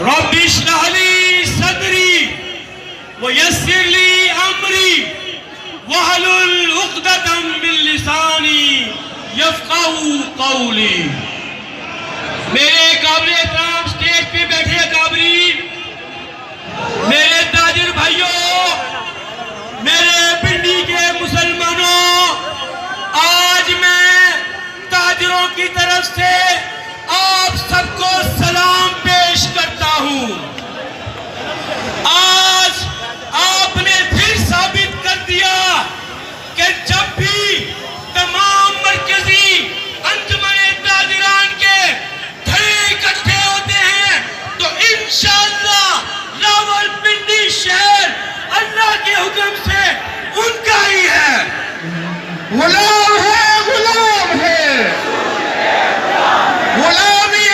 رب اشرح لي صدري ويسر لي امري واحلل عقدة من لساني يفقهوا قولي. میرے قابل احترام اسٹیج پہ بیٹھے اکابری، میرے تاجر بھائیوں، میرے پنڈی کے مسلمانوں، آج میں تاجروں کی طرف سے آپ سب کو سلام پیش کرتا ہوں. آج آپ نے پھر ثابت کر دیا کہ جب بھی تمام مرکزی انجمن تاجران کے دھڑے اکٹھے ہوتے ہیں تو انشاءاللہ راولپنڈی شہر اللہ کے حکم سے ان کا ہی ہے. غلام ہے، غلام ہے، غلامی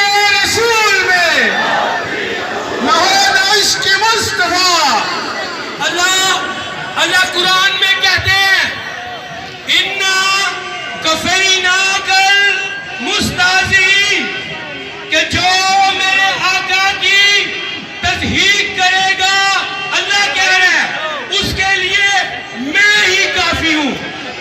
رسول میں نہاد عشق مصطفیٰ. اللہ قرآن میں کہتے ہیں اِنَّا کَفَيْنَاكَ الْمُسْتَهْزِئِينَ، کہ جو میرے آقا کی تصدیق کرے گا، اللہ کہہ رہے ہیں اس کے لیے میں ہی کافی ہوں.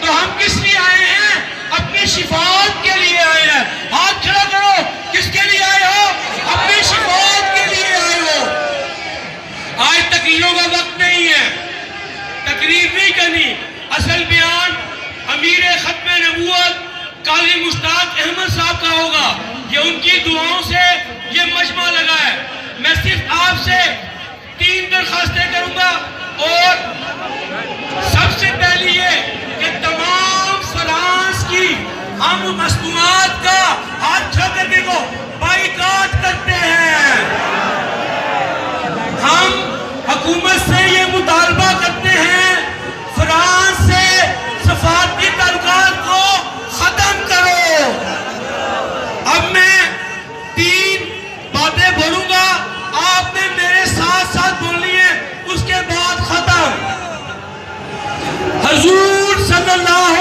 تو ہم کس لیے آئے ہیں؟ اپنی شفاعت کے لیے آئے ہیں. ہاتھ کھڑا کرو، کس کے لیے آئے ہو؟ اپنی شفاعت کے لیے آئے ہو. آج تقریروں کا وقت نہیں ہے، تقریر نہیں کرنی. اصل بیان امیر ختم نبوت قاضی مشتاق احمد صاحب کا ہوگا. یہ ان کی دعاؤں سے یہ مجمع لگا ہے. میں صرف آپ سے 3 درخواستیں کروں گا، اور سب سے پہلی یہ کہ تمام فرانس کی ہم مصنوعات کا ہاتھ کھڑا کر کے کو بائیکاٹ کرتے ہیں. ہم حکومت سے یہ مطالبہ کرتے ہیں فرانس سے سفارتی تعلقات کو ختم کرو. اب میں 3 باتیں بولوں گا، آپ نے میرے ساتھ ساتھ بولنی ہے، اس کے بعد ختم. حضور صلی اللہ